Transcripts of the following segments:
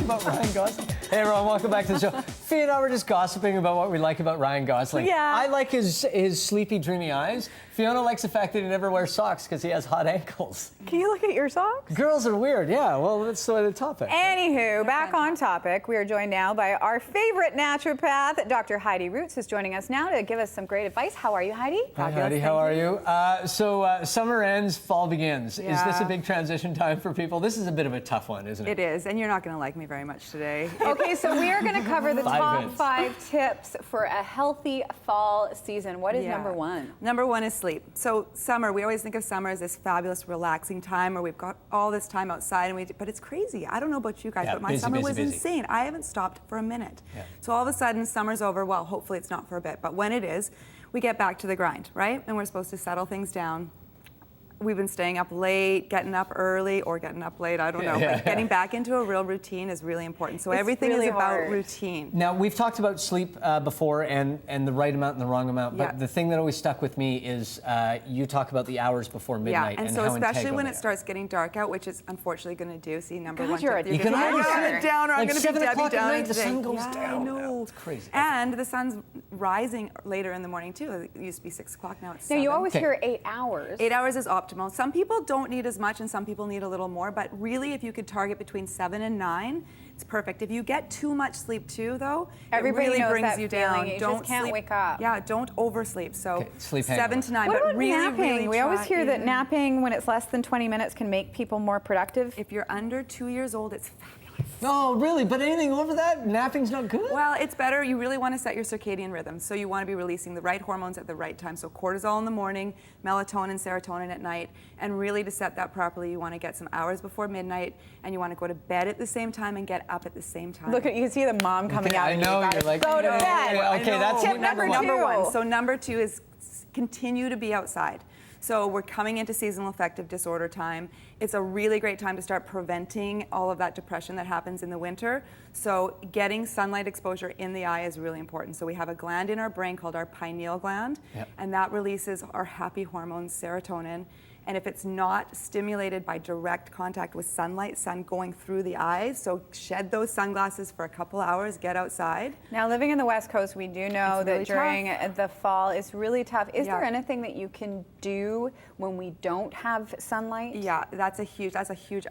about Ryan Gosling. Hey everyone, welcome back to the show. Fiona and I were just gossiping about what we like about Ryan Gosling. Yeah. I like his sleepy, dreamy eyes. Fiona likes the fact that he never wears socks because he has hot ankles. Can you look at your socks? Girls are weird, yeah. Well, that's the topic. Anywho, back on topic. We are joined now by our favorite naturopath, Dr. Heidi Rootes, is joining us now to give us some great advice. How are you, Heidi? Hi, Heidi. How are you? Summer ends, fall begins. Yeah. Is this a big transition time for people? This is a bit of a tough one, isn't it? It is, and you're not going to like me very much today. Okay, so we are going to cover the top minutes. 5 tips for a healthy fall season. What is number 1? Number 1 is sleep. So summer, we always think of summer as this fabulous, relaxing time where we've got all this time outside, but it's crazy. I don't know about you guys, Yeah, but my busy, summer busy, was busy. insane. I haven't stopped for a minute. Yeah. So all of a sudden, summer's over. Well, hopefully it's not for a bit, but when it is, we get back to the grind, right? And we're supposed to settle things down. We've been staying up late, getting up early, or getting up late, I don't know. Yeah. But getting back into a real routine is really important. So It's everything really is about hard. routine. Now, we've talked about sleep before and the right amount and the wrong amount, but Yeah. the thing that always stuck with me is you talk about the hours before midnight Yeah, and so how especially integral when they it are. starts getting dark out, which it's unfortunately going to do. See, number God, 1 you're tip, a You can already downer. see it. down, or I'm Like going to be 7 Debbie o'clock at Downer night, the today. sun goes Yeah, down. I know. It's crazy. And the sun's rising later in the morning too. It used to be 6 o'clock, now it's Now, 7. you always Okay. hear 8 hours. 8 hours is optimal. Some people don't need as much and some people need a little more, but really if you could target between 7 and 9, it's perfect. If you get too much sleep too, though, Everybody it really knows brings that you feeling. down. You Don't just can't sleep, wake up. Yeah, don't oversleep. So Okay, sleep 7 hangover. to 9, What but about really, napping? really We always try hear that even- napping when it's less than 20 minutes can make people more productive. If you're under 2 years old, it's fabulous. No, really, but anything over that, napping's not good? Well, it's better. You really want to set your circadian rhythm. So you want to be releasing the right hormones at the right time. So cortisol in the morning, melatonin, serotonin at night. And really to set that properly, you want to get some hours before midnight and you want to go to bed at the same time and get up at the same time. Look at you, can see the mom coming Okay, out. I know, You you're like, go to yeah, bed. yeah, okay, that's Tip number number one. two. 1. So number 2 is continue to be outside. So we're coming into seasonal affective disorder time. It's a really great time to start preventing all of that depression that happens in the winter. So getting sunlight exposure in the eye is really important. So we have a gland in our brain called our pineal gland, Yep. and that releases our happy hormones, serotonin. And if it's not stimulated by direct contact with sunlight, sun going through the eyes, so shed those sunglasses for a couple hours, get outside. Now, living in the West Coast, we do know It's that really during the fall, it's really tough. Is Yeah. there anything that you can do when we don't have sunlight? Yeah, that's a huge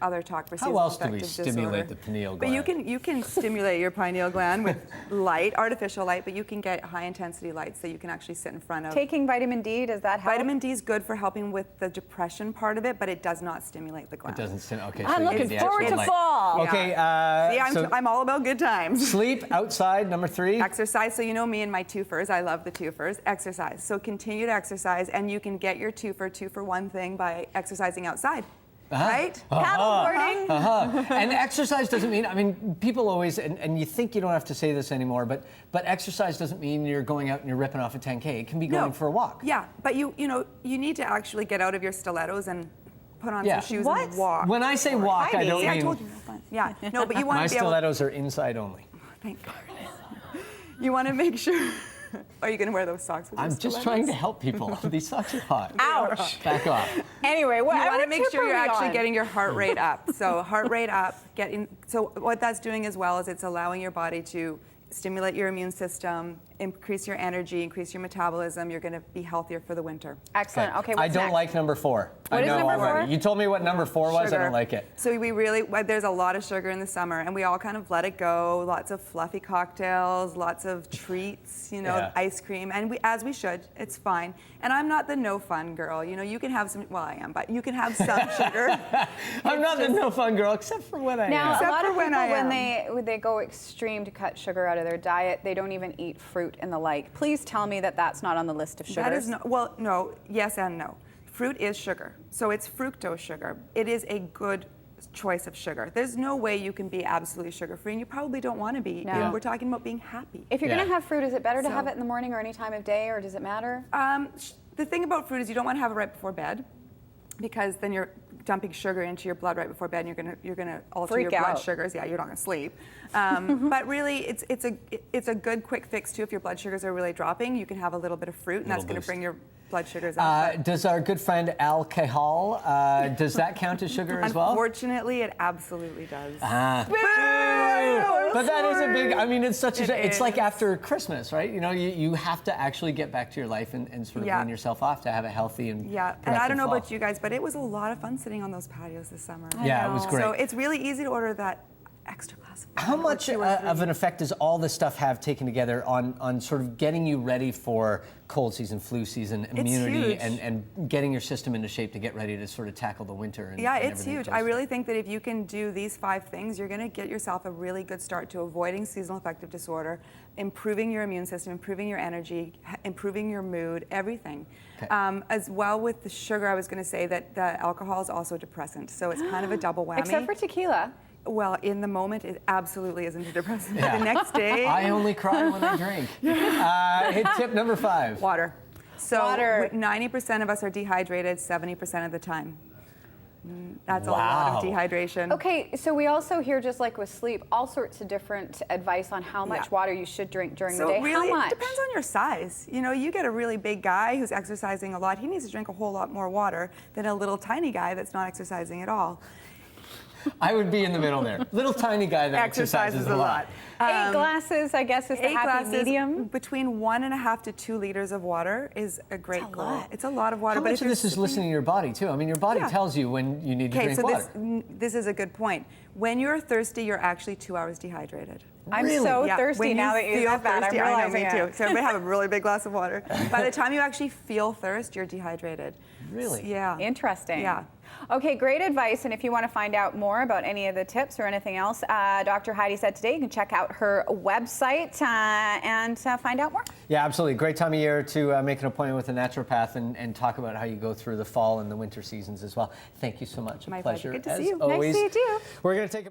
other talk for How seasonal else do we affective stimulate disorder. the pineal But gland? you can stimulate your pineal gland with light, artificial light, but you can get high intensity lights that you can actually sit in front of. Taking vitamin D, does that help? Vitamin D is good for helping with the depression part of it, but it does not stimulate the It gland. doesn't sim- okay. I'm so you looking get the forward actual to light. fall. Okay, See, so I'm all about good times. sleep, outside, number 3. Exercise, so you know me and my twofers, I love the twofers. Exercise, so continue to exercise, and you can get your two for one thing by exercising outside, right? Paddleboarding. And exercise doesn't mean, I mean, people always, and you think you don't have to say this anymore, but exercise doesn't mean you're going out and you're ripping off a 10K. It can be going for a walk. Yeah, but you need to actually get out of your stistilettos and put on Yeah. some shoes What? and walk. When I say walk, I Heidi. don't See, I mean, told you no fun. Yeah, no, but you want my to be able. stilettos are inside only. Thank God. You want to make sure. Are you going to wear those socks with your I'm just stilettos? trying to help people. These socks are hot. Ouch. Back off. Anyway, what You want to what make tip sure are you're we actually on? getting your heart rate up. So heart rate up, so what that's doing as well is it's allowing your body to stimulate your immune system, increase your energy, increase your metabolism. You're going to be healthier for the winter. Excellent. Okay, I what's don't next? like number 4. What I is know number already. 4? You told me what number 4 was. I Sugar. don't like it. So there's a lot of sugar in the summer, and we all kind of let it go. Lots of fluffy cocktails, lots of treats, Yeah. ice cream, and as we should. It's fine. And I'm not the no fun girl. You can have some. Well, I am, but you can have some sugar. I'm not the no fun girl, except for when I Now, am. a Except lot for of when people, I when they go extreme to cut sugar out of their diet, they don't even eat fruit and the like. Please tell me that that's not on the list of sugars. That is not. Well, no. Yes and no. Fruit is sugar, so it's fructose sugar. It is a good choice of sugar. There's no way you can be absolutely sugar-free, and you probably don't want to be. No. And we're talking about being happy. If you're Yeah. going to have fruit, is it better to So- have it in the morning or any time of day, or does it matter? The thing about fruit is you don't want to have it right before bed, because then you're dumping sugar into your blood right before bed, and you're gonna alter Freak your blood out. sugars. Yeah, you're not gonna sleep. But really, it's a good quick fix too. If your blood sugars are really dropping, you can have a little bit of fruit, and that's Little gonna boost. bring your blood sugars up. Does our good friend alcohol, does that count as sugar as well? Unfortunately, it absolutely does. Ah. Boo! But that is a big, I mean, it's such a, it's like is. after Christmas, right? You know, you have to actually get back to your life and sort of Yeah. wean yourself off to have a healthy and Yeah, and I productive don't know fall. about you guys, but it was a lot of fun sitting on those patios this summer. Yeah, it was great. So it's really easy to order that extra glass of wine. How or much 2 or 3. of an effect does all this stuff have taken together on sort of getting you ready for cold season, flu season, immunity, huge. and getting your system into shape to get ready to sort of tackle the winter? And, Yeah, and it's everything huge. that I goes really think that if you can do these 5 things, you're going to get yourself a really good start to avoiding seasonal affective disorder, improving your immune system, improving your energy, improving your mood, everything. Okay. As well with the sugar, I was going to say that the alcohol is also a depressant, so it's kind of a double whammy. Except for tequila. Well, in the moment, it absolutely isn't a depressant. Yeah. The next day, I only cry when I drink. Hit tip number 5. water. So Water. 90% of us are dehydrated 70% of the time. That's a lot of Wow. dehydration. Okay, so we also hear, just like with sleep, all sorts of different advice on how much Yeah. water you should drink during So the day. really, How much? it depends on your size. You know, you get a really big guy who's exercising a lot, he needs to drink a whole lot more water than a little tiny guy that's not exercising at all. I would be in the middle there. Little tiny guy that exercises a lot. 8 glasses, I guess, is the 8 happy glasses, medium. between 1.5 to 2 liters of water is a great That's a goal. lot. It's a lot of water. How but much if of you're this is sipping- listening to your body too? I mean, your body Yeah. tells you when you need to Okay, drink so water. this is a good point. When you're thirsty, you're actually 2 hours dehydrated. I'm Really? so Yeah, thirsty when now that you feel said that. I'm thirsty, I know, realizing me it. too. So everybody have a really big glass of water. By the time you actually feel thirst, you're dehydrated. Really? Yeah. Interesting. Yeah. Okay, great advice. And if you want to find out more about any of the tips or anything else Dr. Heidi said today, you can check out her website and find out more. Yeah, absolutely. Great time of year to make an appointment with a naturopath and talk about how you go through the fall and the winter seasons as well. Thank you so much. My A pleasure. pleasure. Good to as see you. Nice to always. see you too. We're going to take a